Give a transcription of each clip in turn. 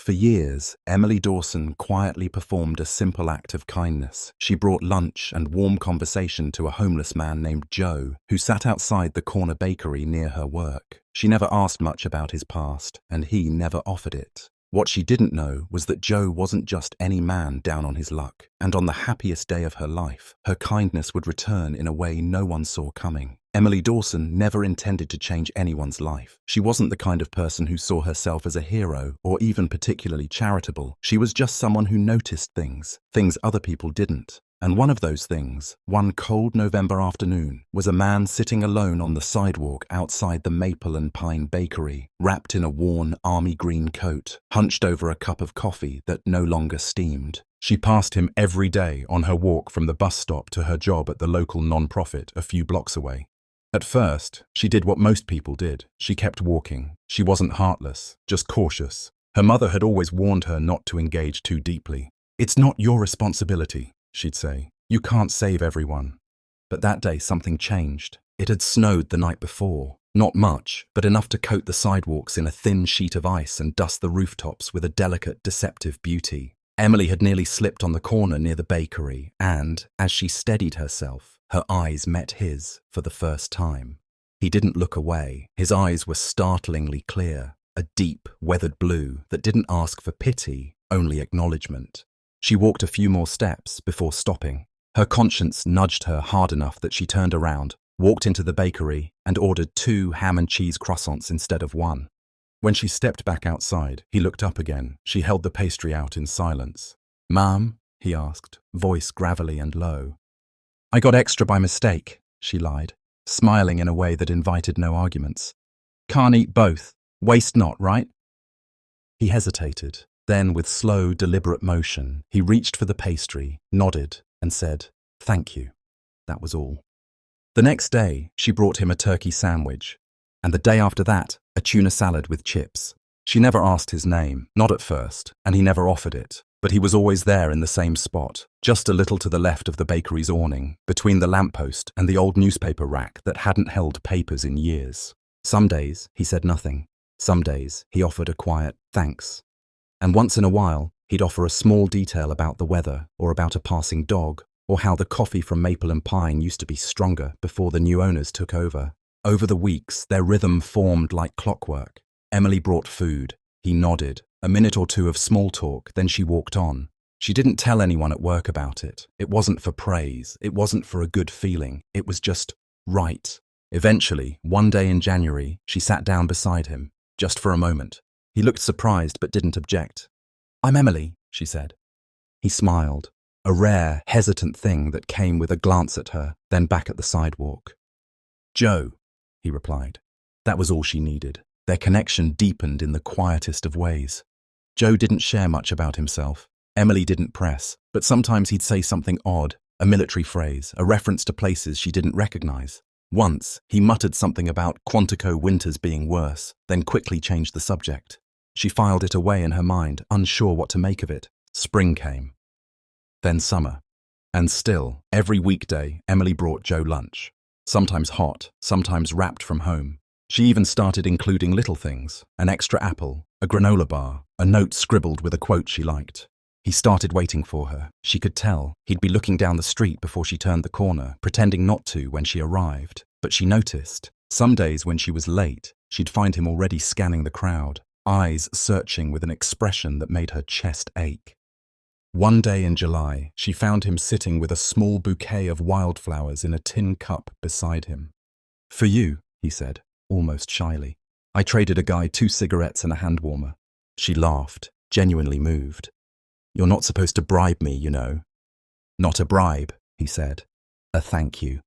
For years, Emily Dawson quietly performed a simple act of kindness. She brought lunch and warm conversation to a homeless man named Joe, who sat outside the corner bakery near her work. She never asked much about his past, and he never offered it. What she didn't know was that Joe wasn't just any man down on his luck, and on the happiest day of her life, her kindness would return in a way no one saw coming. Emily Dawson never intended to change anyone's life. She wasn't the kind of person who saw herself as a hero or even particularly charitable. She was just someone who noticed things other people didn't. And one of those things, one cold November afternoon, was a man sitting alone on the sidewalk outside the Maple and Pine Bakery, wrapped in a worn army green coat, hunched over a cup of coffee that no longer steamed. She passed him every day on her walk from the bus stop to her job at the local non-profit a few blocks away. At first, she did what most people did. She kept walking. She wasn't heartless, just cautious. Her mother had always warned her not to engage too deeply. "It's not your responsibility," she'd say. "You can't save everyone." But that day something changed. It had snowed the night before. Not much, but enough to coat the sidewalks in a thin sheet of ice and dust the rooftops with a delicate, deceptive beauty. Emily had nearly slipped on the corner near the bakery, and, as she steadied herself, her eyes met his for the first time. He didn't look away. His eyes were startlingly clear, a deep, weathered blue that didn't ask for pity, only acknowledgement. She walked a few more steps before stopping. Her conscience nudged her hard enough that she turned around, walked into the bakery, and ordered 2 ham and cheese croissants instead of 1. When she stepped back outside, he looked up again. She held the pastry out in silence. "Ma'am?" he asked, voice gravelly and low. "I got extra by mistake," she lied, smiling in a way that invited no arguments. "Can't eat both. Waste not, right?" He hesitated. Then, with slow, deliberate motion, he reached for the pastry, nodded, and said, "Thank you." That was all. The next day, she brought him a turkey sandwich, and the day after that, a tuna salad with chips. She never asked his name, not at first, and he never offered it, but he was always there in the same spot, just a little to the left of the bakery's awning, between the lamppost and the old newspaper rack that hadn't held papers in years. Some days, he said nothing. Some days, he offered a quiet thanks. And once in a while, he'd offer a small detail about the weather, or about a passing dog, or how the coffee from Maple and Pine used to be stronger before the new owners took over. Over the weeks, their rhythm formed like clockwork. Emily brought food. He nodded. A minute or two of small talk, then she walked on. She didn't tell anyone at work about it. It wasn't for praise. It wasn't for a good feeling. It was just right. Eventually, one day in January, she sat down beside him, just for a moment. He looked surprised but didn't object. "I'm Emily," she said. He smiled, a rare, hesitant thing that came with a glance at her, then back at the sidewalk. "Joe," he replied. That was all she needed. Their connection deepened in the quietest of ways. Joe didn't share much about himself. Emily didn't press, but sometimes he'd say something odd, a military phrase, a reference to places she didn't recognize. Once, he muttered something about Quantico winters being worse, then quickly changed the subject. She filed it away in her mind, unsure what to make of it. Spring came. Then summer. And still, every weekday, Emily brought Joe lunch. Sometimes hot, sometimes wrapped from home. She even started including little things, an extra apple, a granola bar, a note scribbled with a quote she liked. He started waiting for her. She could tell. He'd be looking down the street before she turned the corner, pretending not to when she arrived. But she noticed. Some days when she was late, she'd find him already scanning the crowd, eyes searching with an expression that made her chest ache. One day in July, she found him sitting with a small bouquet of wildflowers in a tin cup beside him. "For you," he said, almost shyly. "I traded a guy 2 cigarettes and a hand warmer." She laughed, genuinely moved. "You're not supposed to bribe me, you know." "Not a bribe," he said. "A thank you."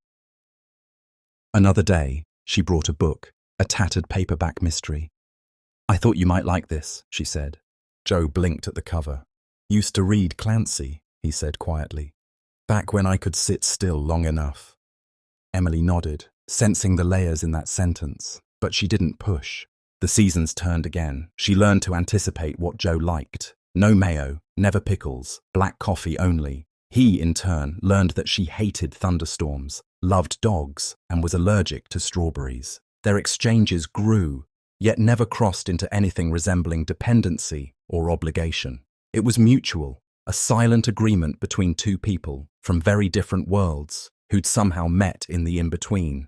Another day, she brought a book, a tattered paperback mystery. "I thought you might like this," she said. Joe blinked at the cover. "Used to read Clancy," he said quietly. "Back when I could sit still long enough." Emily nodded, sensing the layers in that sentence, but she didn't push. The seasons turned again. She learned to anticipate what Joe liked. No mayo, never pickles, black coffee only. He, in turn, learned that she hated thunderstorms, loved dogs, and was allergic to strawberries. Their exchanges grew, yet never crossed into anything resembling dependency. or obligation. It was mutual, a silent agreement between two people from very different worlds who'd somehow met in the in-between.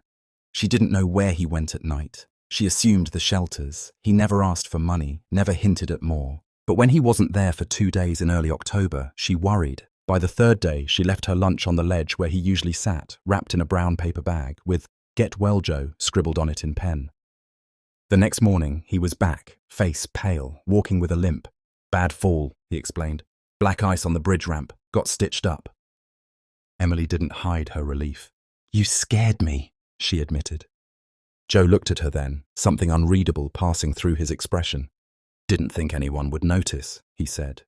She didn't know where he went at night. She assumed the shelters. He never asked for money, never hinted at more. But when he wasn't there for 2 days in early October, she worried. By the 3rd day, she left her lunch on the ledge where he usually sat, wrapped in a brown paper bag, with "Get well, Joe" scribbled on it in pen. The next morning, he was back, face pale, walking with a limp. "Bad fall," he explained. "Black ice on the bridge ramp. Got stitched up." Emily didn't hide her relief. "You scared me," she admitted. Joe looked at her then, something unreadable passing through his expression. "Didn't think anyone would notice," he said.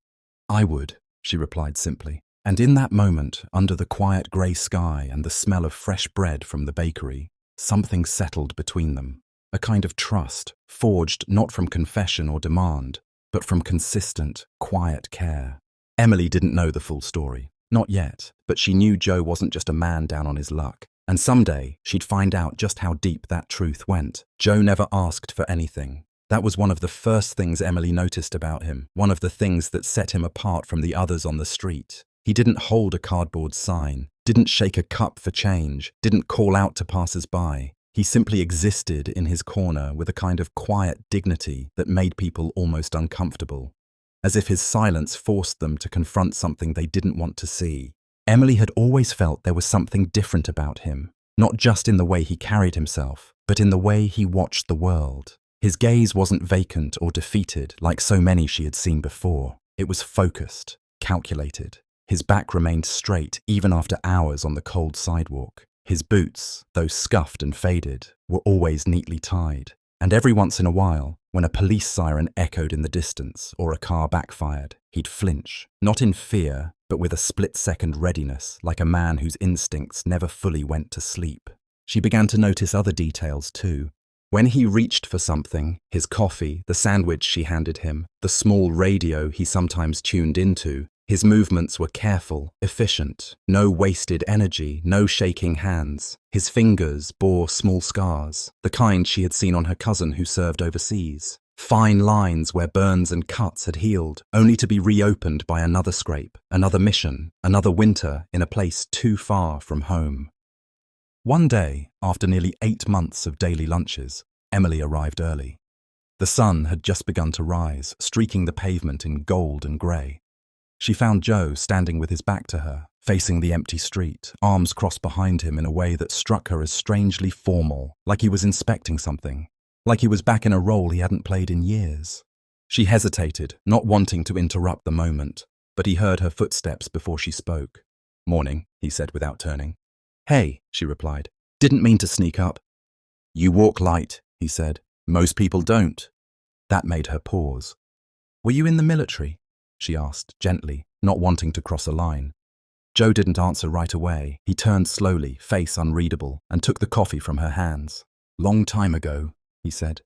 "I would," she replied simply. And in that moment, under the quiet grey sky and the smell of fresh bread from the bakery, something settled between them. A kind of trust, forged not from confession or demand, but from consistent, quiet care. Emily didn't know the full story. Not yet, but she knew Joe wasn't just a man down on his luck. And someday, she'd find out just how deep that truth went. Joe never asked for anything. That was one of the first things Emily noticed about him, one of the things that set him apart from the others on the street. He didn't hold a cardboard sign, didn't shake a cup for change, didn't call out to passers-by. He simply existed in his corner with a kind of quiet dignity that made people almost uncomfortable, as if his silence forced them to confront something they didn't want to see. Emily had always felt there was something different about him, not just in the way he carried himself, but in the way he watched the world. His gaze wasn't vacant or defeated like so many she had seen before. It was focused, calculated. His back remained straight even after hours on the cold sidewalk. His boots, though scuffed and faded, were always neatly tied. And every once in a while, when a police siren echoed in the distance or a car backfired, he'd flinch, not in fear, but with a split-second readiness, like a man whose instincts never fully went to sleep. She began to notice other details too. When he reached for something, his coffee, the sandwich she handed him, the small radio he sometimes tuned into, his movements were careful, efficient, no wasted energy, no shaking hands. His fingers bore small scars, the kind she had seen on her cousin who served overseas. Fine lines where burns and cuts had healed, only to be reopened by another scrape, another mission, another winter in a place too far from home. One day, after nearly 8 months of daily lunches, Emily arrived early. The sun had just begun to rise, streaking the pavement in gold and grey. She found Joe standing with his back to her, facing the empty street, arms crossed behind him in a way that struck her as strangely formal, like he was inspecting something, like he was back in a role he hadn't played in years. She hesitated, not wanting to interrupt the moment, but he heard her footsteps before she spoke. "Morning," he said without turning. "Hey," she replied. "Didn't mean to sneak up." "You walk light," he said. "Most people don't." That made her pause. "Were you in the military?" she asked, gently, not wanting to cross a line. Joe didn't answer right away. He turned slowly, face unreadable, and took the coffee from her hands. "Long time ago," he said.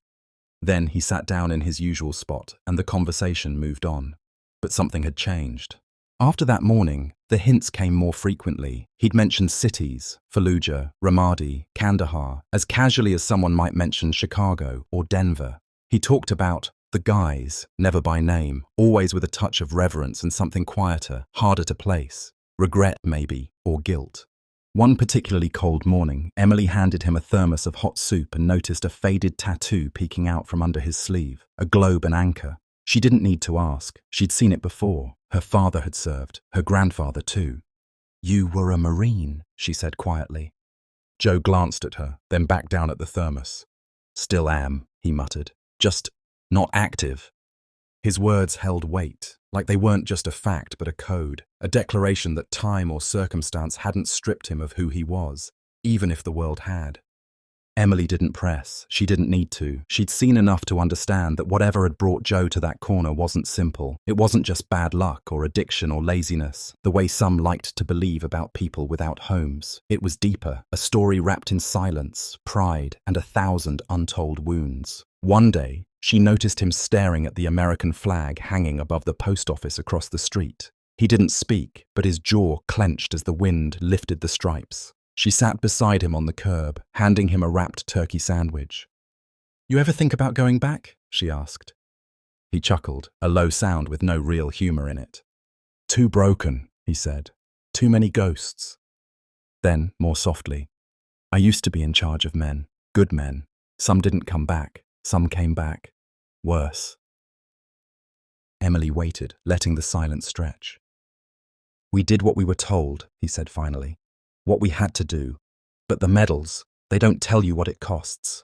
Then he sat down in his usual spot, and the conversation moved on. But something had changed. After that morning, the hints came more frequently. He'd mentioned cities, Fallujah, Ramadi, Kandahar, as casually as someone might mention Chicago or Denver. He talked about the guys, never by name, always with a touch of reverence and something quieter, harder to place. Regret, maybe, or guilt. One particularly cold morning, Emily handed him a thermos of hot soup and noticed a faded tattoo peeking out from under his sleeve, a globe and anchor. She didn't need to ask. She'd seen it before. Her father had served, her grandfather too. "You were a Marine," she said quietly. Joe glanced at her, then back down at the thermos. "Still am," he muttered. "Just not active." His words held weight, like they weren't just a fact but a code, a declaration that time or circumstance hadn't stripped him of who he was, even if the world had. Emily didn't press. She didn't need to. She'd seen enough to understand that whatever had brought Joe to that corner wasn't simple. It wasn't just bad luck or addiction or laziness, the way some liked to believe about people without homes. It was deeper, a story wrapped in silence, pride, and 1,000 untold wounds. One day, she noticed him staring at the American flag hanging above the post office across the street. He didn't speak, but his jaw clenched as the wind lifted the stripes. She sat beside him on the curb, handing him a wrapped turkey sandwich. "You ever think about going back?" she asked. He chuckled, a low sound with no real humor in it. Too broken, he said. Too many ghosts. Then, more softly, I used to be in charge of men, good men. Some didn't come back, some came back. Worse. Emily waited, letting the silence stretch. We did what we were told, he said finally. What we had to do. But the medals, they don't tell you what it costs.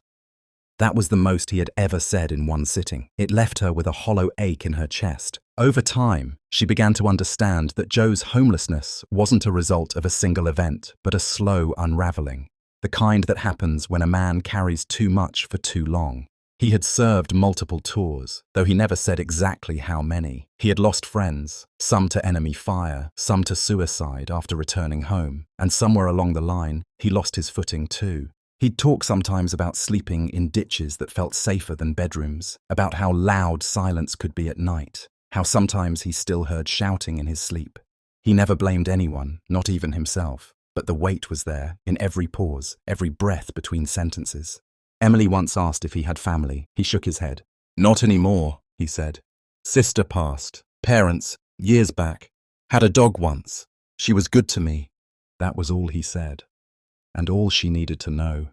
That was the most he had ever said in one sitting. It left her with a hollow ache in her chest. Over time, she began to understand that Joe's homelessness wasn't a result of a single event, but a slow unraveling. The kind that happens when a man carries too much for too long. He had served multiple tours, though he never said exactly how many. He had lost friends, some to enemy fire, some to suicide after returning home, and somewhere along the line, he lost his footing too. He'd talk sometimes about sleeping in ditches that felt safer than bedrooms, about how loud silence could be at night, how sometimes he still heard shouting in his sleep. He never blamed anyone, not even himself, but the weight was there in every pause, every breath between sentences. Emily once asked if he had family. He shook his head. Not anymore, he said. Sister passed. Parents, years back. Had a dog once. She was good to me. That was all he said. And all she needed to know.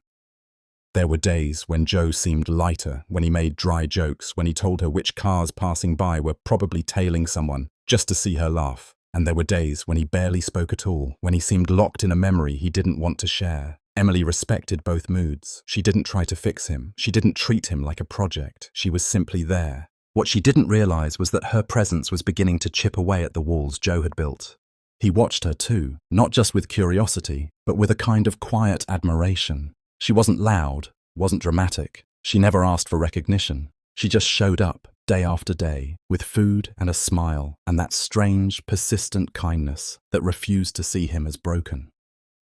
There were days when Joe seemed lighter, when he made dry jokes, when he told her which cars passing by were probably tailing someone, just to see her laugh. And there were days when he barely spoke at all, when he seemed locked in a memory he didn't want to share. Emily respected both moods. She didn't try to fix him. She didn't treat him like a project. She was simply there. What she didn't realize was that her presence was beginning to chip away at the walls Joe had built. He watched her too, not just with curiosity, but with a kind of quiet admiration. She wasn't loud, wasn't dramatic. She never asked for recognition. She just showed up, day after day, with food and a smile, and that strange, persistent kindness that refused to see him as broken.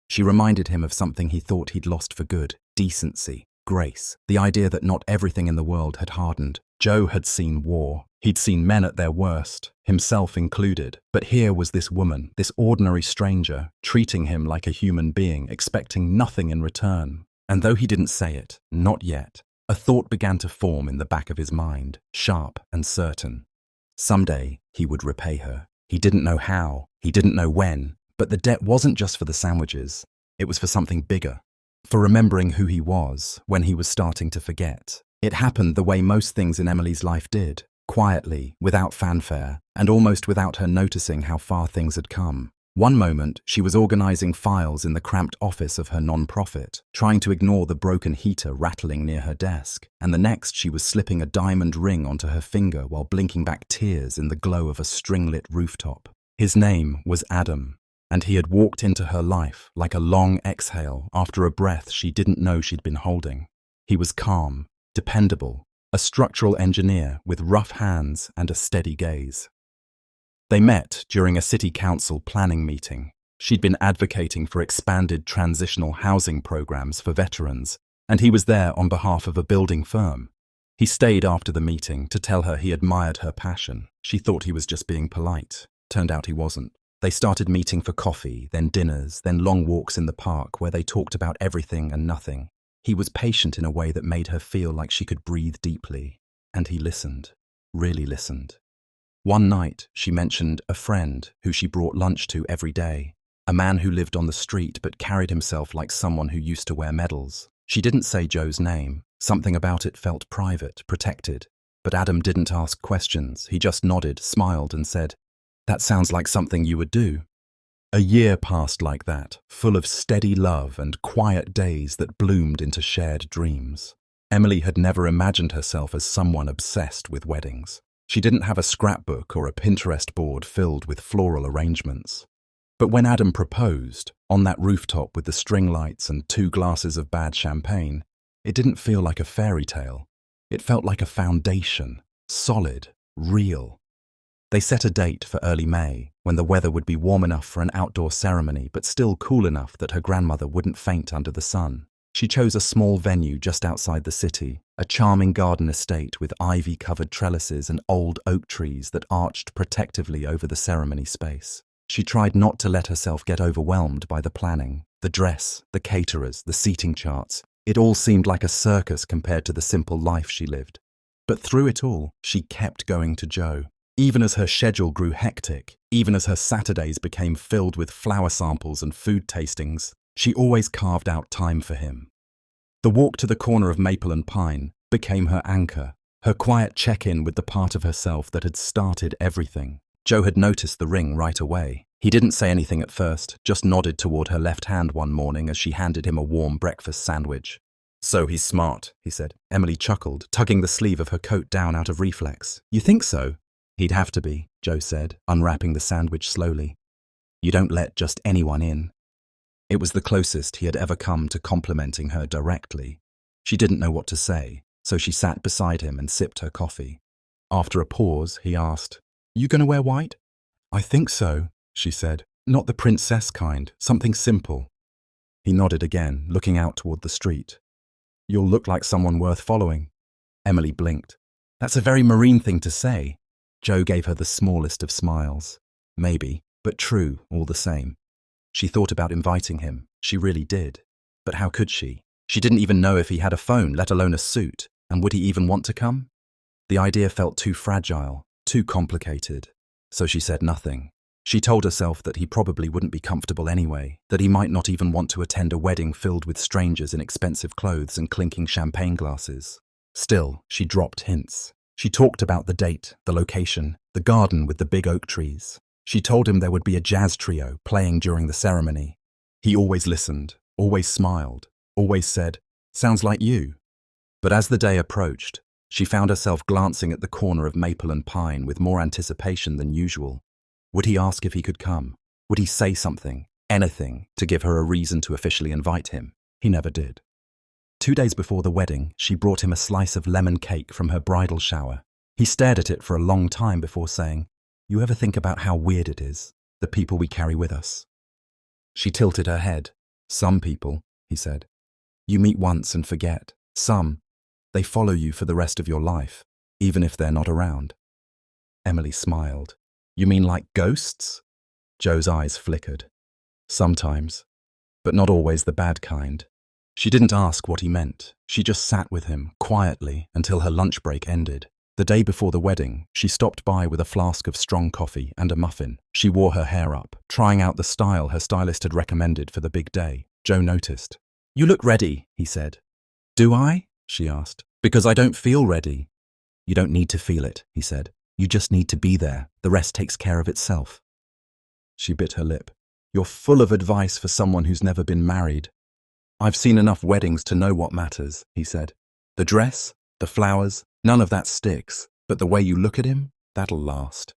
She reminded him of something he thought he'd lost for good: decency, grace, the idea that not everything in the world had hardened. Joe had seen war. He'd seen men at their worst, himself included. But here was this woman, this ordinary stranger, treating him like a human being, expecting nothing in return. And though he didn't say it, not yet, a thought began to form in the back of his mind, sharp and certain. Someday he would repay her. He didn't know how, he didn't know when, but the debt wasn't just for the sandwiches. It was for something bigger, for remembering who he was when he was starting to forget. It happened the way most things in Emily's life did, quietly, without fanfare, and almost without her noticing how far things had come. One moment, she was organizing files in the cramped office of her non-profit, trying to ignore the broken heater rattling near her desk, and the next she was slipping a diamond ring onto her finger while blinking back tears in the glow of a string-lit rooftop. His name was Adam, and he had walked into her life like a long exhale after a breath she didn't know she'd been holding. He was calm, dependable, a structural engineer with rough hands and a steady gaze. They met during a city council planning meeting. She'd been advocating for expanded transitional housing programs for veterans, and he was there on behalf of a building firm. He stayed after the meeting to tell her he admired her passion. She thought he was just being polite. Turned out he wasn't. They started meeting for coffee, then dinners, then long walks in the park where they talked about everything and nothing. He was patient in a way that made her feel like she could breathe deeply. And he listened, really listened. One night, she mentioned a friend who she brought lunch to every day, a man who lived on the street but carried himself like someone who used to wear medals. She didn't say Joe's name. Something about it felt private, protected. But Adam didn't ask questions. He just nodded, smiled, and said, "That sounds like something you would do." A year passed like that, full of steady love and quiet days that bloomed into shared dreams. Emily had never imagined herself as someone obsessed with weddings. She didn't have a scrapbook or a Pinterest board filled with floral arrangements. But when Adam proposed, on that rooftop with the string lights and 2 glasses of bad champagne, it didn't feel like a fairy tale. It felt like a foundation, solid, real. They set a date for early May, when the weather would be warm enough for an outdoor ceremony but still cool enough that her grandmother wouldn't faint under the sun. She chose a small venue just outside the city, a charming garden estate with ivy-covered trellises and old oak trees that arched protectively over the ceremony space. She tried not to let herself get overwhelmed by the planning, the dress, the caterers, the seating charts. It all seemed like a circus compared to the simple life she lived. But through it all, she kept going to Joe. Even as her schedule grew hectic, even as her Saturdays became filled with flower samples and food tastings, she always carved out time for him. The walk to the corner of Maple and Pine became her anchor, her quiet check-in with the part of herself that had started everything. Joe had noticed the ring right away. He didn't say anything at first, just nodded toward her left hand one morning as she handed him a warm breakfast sandwich. "So he's smart," he said. Emily chuckled, tugging the sleeve of her coat down out of reflex. "You think so?" "He'd have to be," Joe said, unwrapping the sandwich slowly. "You don't let just anyone in." It was the closest he had ever come to complimenting her directly. She didn't know what to say, so she sat beside him and sipped her coffee. After a pause, he asked, "You gonna wear white?" "I think so," she said. "Not the princess kind, something simple." He nodded again, looking out toward the street. "You'll look like someone worth following." Emily blinked. "That's a very Marine thing to say." Joe gave her the smallest of smiles. Maybe, but true all the same. She thought about inviting him. She really did. But how could she? She didn't even know if he had a phone, let alone a suit, and would he even want to come? The idea felt too fragile, too complicated. So she said nothing. She told herself that he probably wouldn't be comfortable anyway, that he might not even want to attend a wedding filled with strangers in expensive clothes and clinking champagne glasses. Still, she dropped hints. She talked about the date, the location, the garden with the big oak trees. She told him there would be a jazz trio playing during the ceremony. He always listened, always smiled, always said, "Sounds like you." But as the day approached, she found herself glancing at the corner of Maple and Pine with more anticipation than usual. Would he ask if he could come? Would he say something, anything, to give her a reason to officially invite him? He never did. 2 days before the wedding, she brought him a slice of lemon cake from her bridal shower. He stared at it for a long time before saying, "You ever think about how weird it is, the people we carry with us?" She tilted her head. "Some people," he said. "You meet once and forget. Some, they follow you for the rest of your life, even if they're not around." Emily smiled. "You mean like ghosts?" Joe's eyes flickered. "Sometimes, but not always the bad kind." She didn't ask what he meant. She just sat with him, quietly, until her lunch break ended. The day before the wedding, she stopped by with a flask of strong coffee and a muffin. She wore her hair up, trying out the style her stylist had recommended for the big day. Joe noticed. "You look ready," he said. "Do I?" she asked. "Because I don't feel ready." "You don't need to feel it," he said. "You just need to be there. The rest takes care of itself." She bit her lip. "You're full of advice for someone who's never been married." "I've seen enough weddings to know what matters," he said. "The dress, the flowers, none of that sticks. But the way you look at him, that'll last."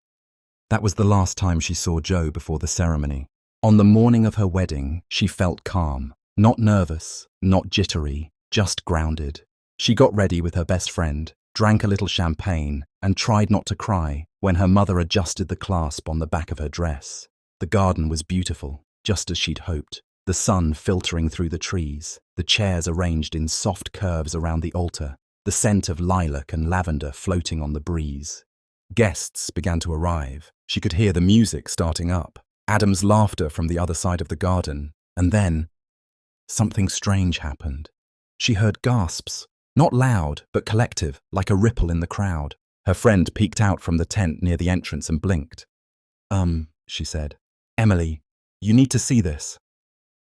That was the last time she saw Joe before the ceremony. On the morning of her wedding, she felt calm. Not nervous, not jittery, just grounded. She got ready with her best friend, drank a little champagne, and tried not to cry when her mother adjusted the clasp on the back of her dress. The garden was beautiful, just as she'd hoped. The sun filtering through the trees, the chairs arranged in soft curves around the altar, the scent of lilac and lavender floating on the breeze. Guests began to arrive. She could hear the music starting up, Adam's laughter from the other side of the garden, and then something strange happened. She heard gasps, not loud, but collective, like a ripple in the crowd. Her friend peeked out from the tent near the entrance and blinked. She said. "Emily, you need to see this."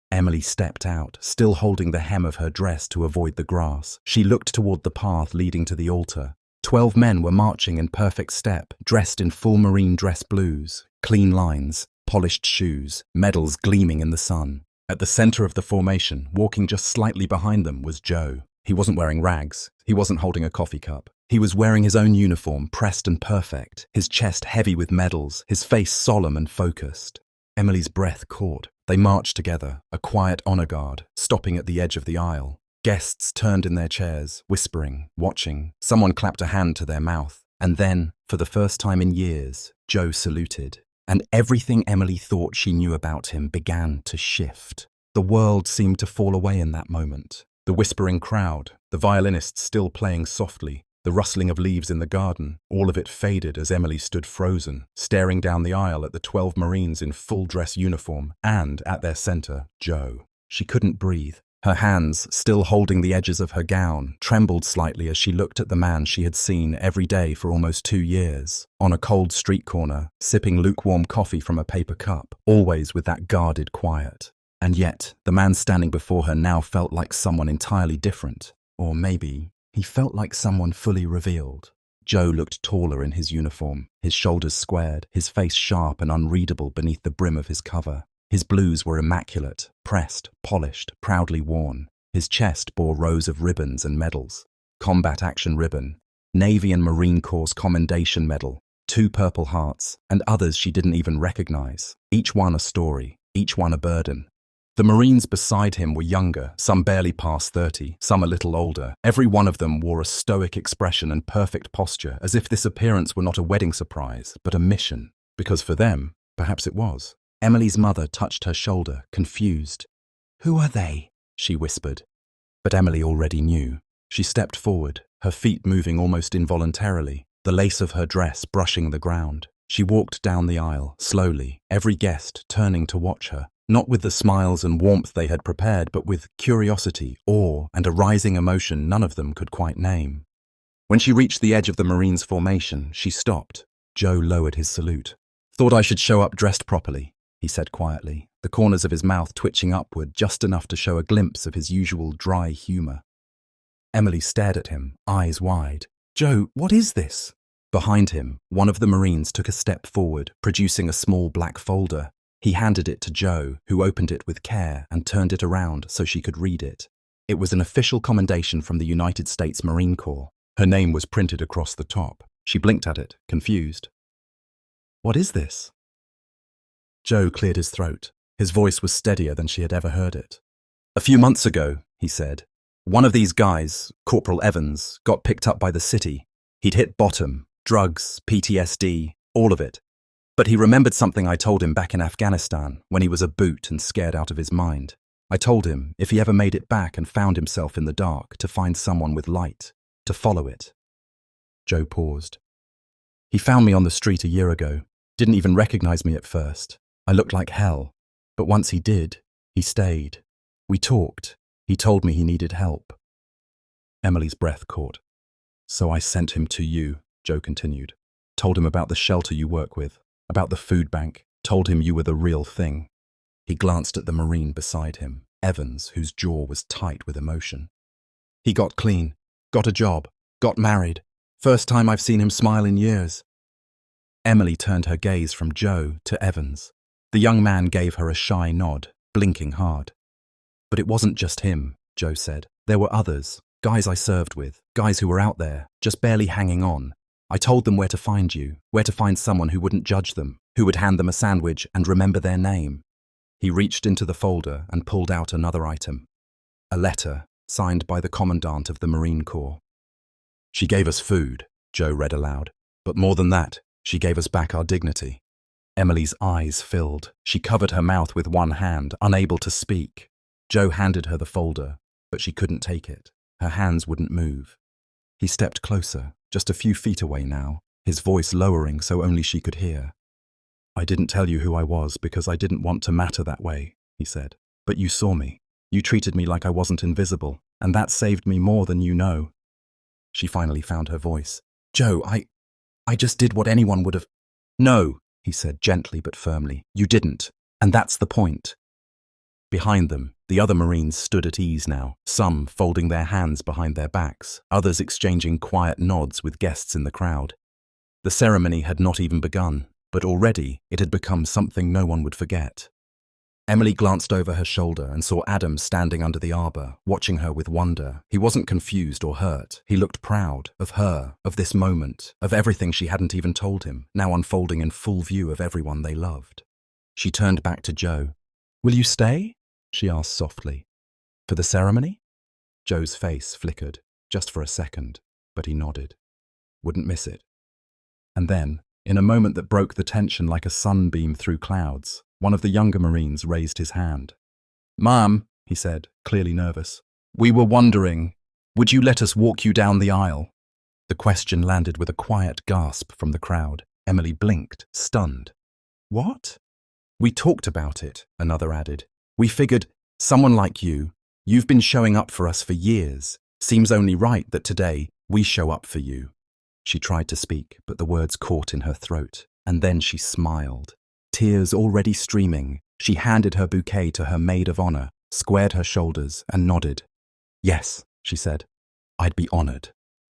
Emily stepped out, still holding the hem of her dress to avoid the grass. She looked toward the path leading to the altar. 12 men were marching in perfect step, dressed in full marine dress blues, clean lines, polished shoes, medals gleaming in the sun. At the center of the formation, walking just slightly behind them, was Joe. He wasn't wearing rags. He wasn't holding a coffee cup. He was wearing his own uniform, pressed and perfect, his chest heavy with medals, his face solemn and focused. Emily's breath caught. They marched together, a quiet honor guard, stopping at the edge of the aisle. Guests turned in their chairs, whispering, watching. Someone clapped a hand to their mouth. And then, for the first time in years, Joe saluted. And everything Emily thought she knew about him began to shift. The world seemed to fall away in that moment. The whispering crowd, the violinists still playing softly, the rustling of leaves in the garden, all of it faded as Emily stood frozen, staring down the aisle at the 12 Marines in full dress uniform, and, at their center, Joe. She couldn't breathe. Her hands, still holding the edges of her gown, trembled slightly as she looked at the man she had seen every day for almost 2 years, on a cold street corner, sipping lukewarm coffee from a paper cup, always with that guarded quiet. And yet, the man standing before her now felt like someone entirely different. Or maybe, he felt like someone fully revealed. Joe looked taller in his uniform, his shoulders squared, his face sharp and unreadable beneath the brim of his cover. His blues were immaculate, pressed, polished, proudly worn. His chest bore rows of ribbons and medals. Combat Action Ribbon, Navy and Marine Corps Commendation Medal, 2 Purple Hearts, and others she didn't even recognize. Each one a story, each one a burden. The Marines beside him were younger, some barely past 30, some a little older. Every one of them wore a stoic expression and perfect posture, as if this appearance were not a wedding surprise, but a mission. Because for them, perhaps it was. Emily's mother touched her shoulder, confused. "Who are they?" she whispered. But Emily already knew. She stepped forward, her feet moving almost involuntarily, the lace of her dress brushing the ground. She walked down the aisle, slowly, every guest turning to watch her, not with the smiles and warmth they had prepared, but with curiosity, awe, and a rising emotion none of them could quite name. When she reached the edge of the Marines' formation, she stopped. Joe lowered his salute. "Thought I should show up dressed properly," he said quietly, the corners of his mouth twitching upward just enough to show a glimpse of his usual dry humor. Emily stared at him, eyes wide. "Joe, what is this?" Behind him, one of the Marines took a step forward, producing a small black folder. He handed it to Joe, who opened it with care and turned it around so she could read it. It was an official commendation from the United States Marine Corps. Her name was printed across the top. She blinked at it, confused. "What is this?" Joe cleared his throat. His voice was steadier than she had ever heard it. "A few months ago," he said, "one of these guys, Corporal Evans, got picked up by the city. He'd hit bottom, drugs, PTSD, all of it. But he remembered something I told him back in Afghanistan when he was a boot and scared out of his mind. I told him if he ever made it back and found himself in the dark, to find someone with light, to follow it." Joe paused. "He found me on the street a year ago. Didn't even recognize me at first. I looked like hell. But once he did, he stayed. We talked. He told me he needed help." Emily's breath caught. "So I sent him to you," Joe continued. "Told him about the shelter you work with, about the food bank, told him you were the real thing." He glanced at the Marine beside him, Evans, whose jaw was tight with emotion. "He got clean, got a job, got married. First time I've seen him smile in years." Emily turned her gaze from Joe to Evans. The young man gave her a shy nod, blinking hard. "But it wasn't just him," Joe said. "There were others, guys I served with, guys who were out there, just barely hanging on. I told them where to find you, where to find someone who wouldn't judge them, who would hand them a sandwich and remember their name." He reached into the folder and pulled out another item. A letter, signed by the Commandant of the Marine Corps. "She gave us food," Joe read aloud. "But more than that, she gave us back our dignity." Emily's eyes filled. She covered her mouth with one hand, unable to speak. Joe handed her the folder, but she couldn't take it. Her hands wouldn't move. He stepped closer, just a few feet away now, his voice lowering so only she could hear. "I didn't tell you who I was because I didn't want to matter that way," he said. "But you saw me. You treated me like I wasn't invisible, and that saved me more than you know." She finally found her voice. "Joe, I just did what anyone would have—" "No," he said gently but firmly. "You didn't. And that's the point." Behind them, the other Marines stood at ease now, some folding their hands behind their backs, others exchanging quiet nods with guests in the crowd. The ceremony had not even begun, but already it had become something no one would forget. Emily glanced over her shoulder and saw Adam standing under the arbor, watching her with wonder. He wasn't confused or hurt. He looked proud of her, of this moment, of everything she hadn't even told him, now unfolding in full view of everyone they loved. She turned back to Joe. "Will you stay?" she asked softly. "For the ceremony?" Joe's face flickered, just for a second, but he nodded. Wouldn't miss it. And then, in a moment that broke the tension like a sunbeam through clouds, one of the younger Marines raised his hand. "Ma'am," he said, clearly nervous, "we were wondering, would you let us walk you down the aisle?" The question landed with a quiet gasp from the crowd. Emily blinked, stunned. "What?" "We talked about it," another added. "We figured, someone like you, You've been showing up for us for years. Seems only right that today we show up for you." She tried to speak, but the words caught in her throat, and then she smiled. Tears already streaming, she handed her bouquet to her maid of honor, squared her shoulders, and nodded. "Yes," she said, "I'd be honored."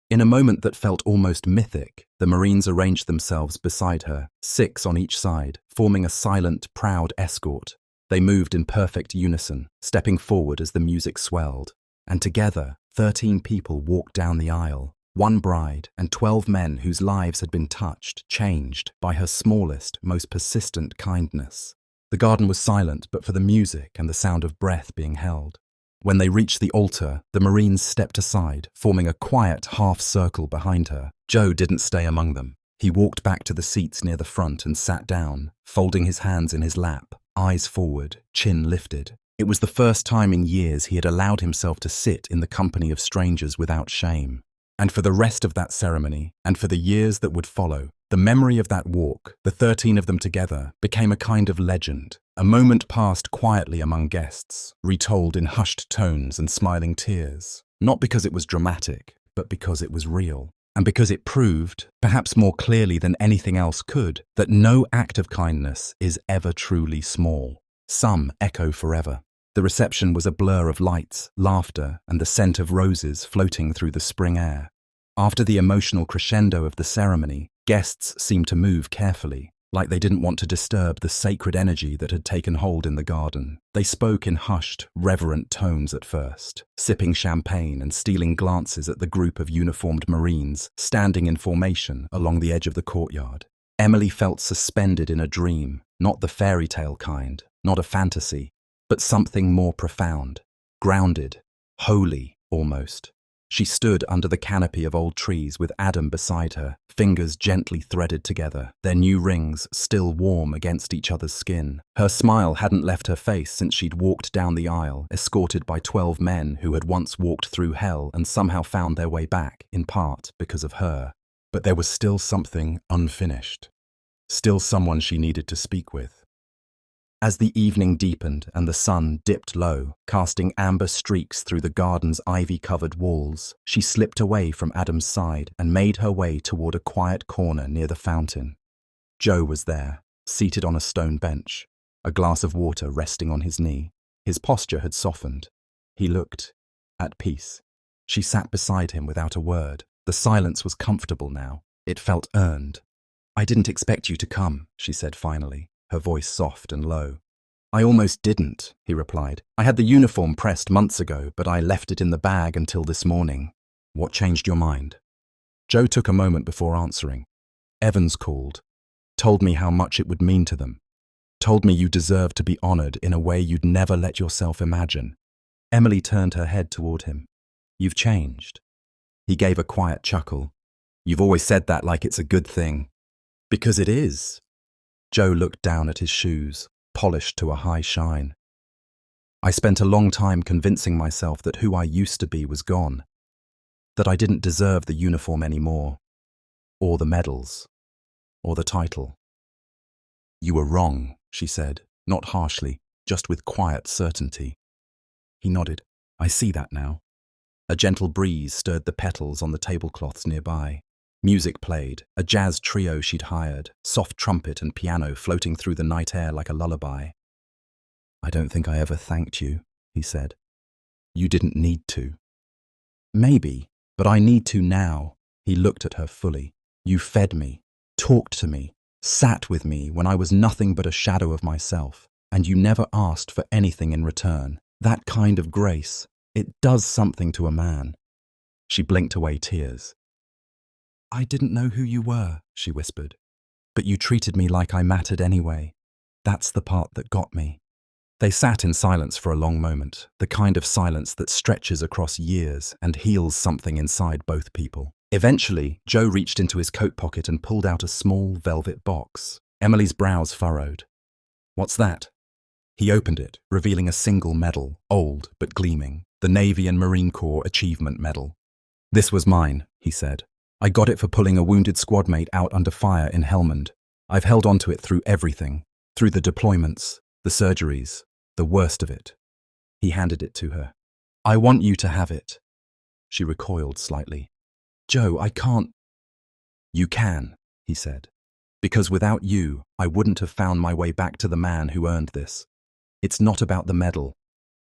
In a moment that felt almost mythic, the Marines arranged themselves beside her, 6 on each side, forming a silent, proud escort. They moved in perfect unison, stepping forward as the music swelled. And together, 13 people walked down the aisle, 1 bride and 12 men whose lives had been touched, changed, by her smallest, most persistent kindness. The garden was silent but for the music and the sound of breath being held. When they reached the altar, the Marines stepped aside, forming a quiet half-circle behind her. Joe didn't stay among them. He walked back to the seats near the front and sat down, folding his hands in his lap, eyes forward, chin lifted. It was the first time in years he had allowed himself to sit in the company of strangers without shame. And for the rest of that ceremony, and for the years that would follow, the memory of that walk, the 13 of them together, became a kind of legend, a moment passed quietly among guests, retold in hushed tones and smiling tears, not because it was dramatic, but because it was real. And because it proved, perhaps more clearly than anything else could, that no act of kindness is ever truly small. Some echo forever. The reception was a blur of lights, laughter, and the scent of roses floating through the spring air. After the emotional crescendo of the ceremony, guests seemed to move carefully, like they didn't want to disturb the sacred energy that had taken hold in the garden. They spoke in hushed, reverent tones at first, sipping champagne and stealing glances at the group of uniformed Marines standing in formation along the edge of the courtyard. Emily felt suspended in a dream, not the fairy tale kind, not a fantasy, but something more profound, grounded, holy almost. She stood under the canopy of old trees with Adam beside her, fingers gently threaded together, their new rings still warm against each other's skin. Her smile hadn't left her face since she'd walked down the aisle, escorted by 12 men who had once walked through hell and somehow found their way back, in part because of her. But there was still something unfinished, still someone she needed to speak with. As the evening deepened and the sun dipped low, casting amber streaks through the garden's ivy-covered walls, she slipped away from Adam's side and made her way toward a quiet corner near the fountain. Joe was there, seated on a stone bench, a glass of water resting on his knee. His posture had softened. He looked at peace. She sat beside him without a word. The silence was comfortable now. It felt earned. "I didn't expect you to come," she said finally, her voice soft and low. "I almost didn't," he replied. "I had the uniform pressed months ago, but I left it in the bag until this morning." "What changed your mind?" Joe took a moment before answering. "Evans called, told me how much it would mean to them, told me you deserved to be honored in a way you'd never let yourself imagine." Emily turned her head toward him. "You've changed." He gave a quiet chuckle. "You've always said that like it's a good thing." "Because it is." Joe looked down at his shoes, polished to a high shine. "I spent a long time convincing myself that who I used to be was gone, that I didn't deserve the uniform anymore, or the medals, or the title." "You were wrong," she said, not harshly, just with quiet certainty. He nodded. "I see that now." A gentle breeze stirred the petals on the tablecloths nearby. Music played, a jazz trio she'd hired, soft trumpet and piano floating through the night air like a lullaby. "I don't think I ever thanked you," he said. "You didn't need to." "Maybe, but I need to now." He looked at her fully. "You fed me, talked to me, sat with me when I was nothing but a shadow of myself, and you never asked for anything in return. That kind of grace, it does something to a man." She blinked away tears. "I didn't know who you were," she whispered. "But you treated me like I mattered anyway. That's the part that got me." They sat in silence for a long moment, the kind of silence that stretches across years and heals something inside both people. Eventually, Joe reached into his coat pocket and pulled out a small velvet box. Emily's brows furrowed. "What's that?" He opened it, revealing a single medal, old but gleaming, the Navy and Marine Corps Achievement Medal. "This was mine," he said. "I got it for pulling a wounded squad mate out under fire in Helmand. I've held onto it through everything, through the deployments, the surgeries, the worst of it." He handed it to her. I want you to have it. She recoiled slightly. Joe, I can't. You can, he said. Because without you, I wouldn't have found my way back to the man who earned this. It's not about the medal.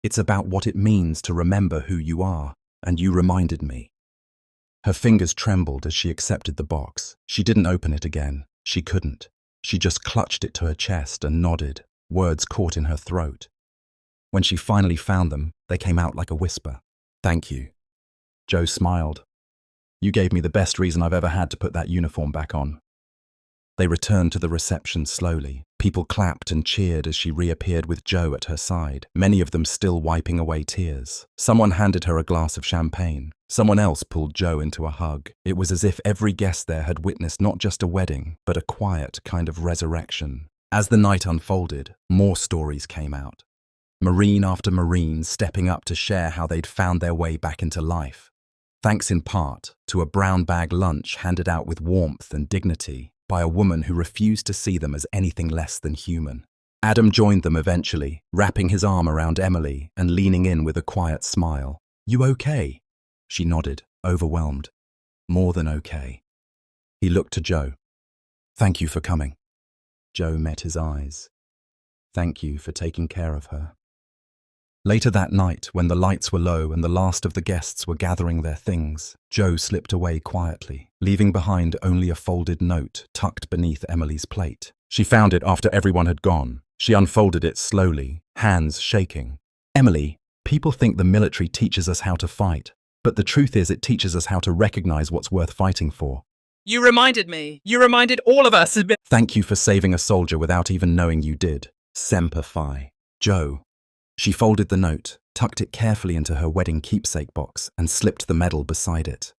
It's about what it means to remember who you are, and you reminded me. Her fingers trembled as she accepted the box. She didn't open it again. She couldn't. She just clutched it to her chest and nodded, words caught in her throat. When she finally found them, they came out like a whisper. Thank you. Joe smiled. You gave me the best reason I've ever had to put that uniform back on. They returned to the reception slowly. People clapped and cheered as she reappeared with Joe at her side, many of them still wiping away tears. Someone handed her a glass of champagne. Someone else pulled Joe into a hug. It was as if every guest there had witnessed not just a wedding, but a quiet kind of resurrection. As the night unfolded, more stories came out. Marine after Marine stepping up to share how they'd found their way back into life. Thanks in part to a brown bag lunch handed out with warmth and dignity by a woman who refused to see them as anything less than human. Adam joined them eventually, wrapping his arm around Emily and leaning in with a quiet smile. You okay? She nodded, overwhelmed. More than okay. He looked to Joe. Thank you for coming. Joe met his eyes. Thank you for taking care of her. Later that night, when the lights were low and the last of the guests were gathering their things, Joe slipped away quietly, leaving behind only a folded note tucked beneath Emily's plate. She found it after everyone had gone. She unfolded it slowly, hands shaking. Emily, people think the military teaches us how to fight, but the truth is it teaches us how to recognize what's worth fighting for. You reminded me. You reminded all of us. Thank you for saving a soldier without even knowing you did. Semper Fi. Joe. She folded the note, tucked it carefully into her wedding keepsake box, and slipped the medal beside it.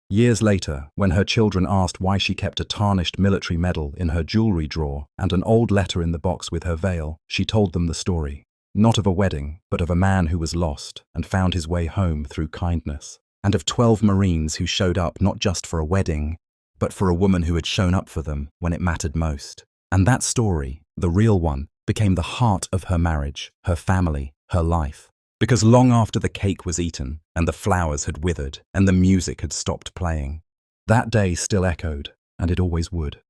Years later, when her children asked why she kept a tarnished military medal in her jewelry drawer and an old letter in the box with her veil, she told them the story. Not of a wedding, but of a man who was lost and found his way home through kindness. And of 12 Marines who showed up not just for a wedding, but for a woman who had shown up for them when it mattered most. And that story, the real one, became the heart of her marriage, her family, her life. Because long after the cake was eaten, and the flowers had withered, and the music had stopped playing, that day still echoed, and it always would.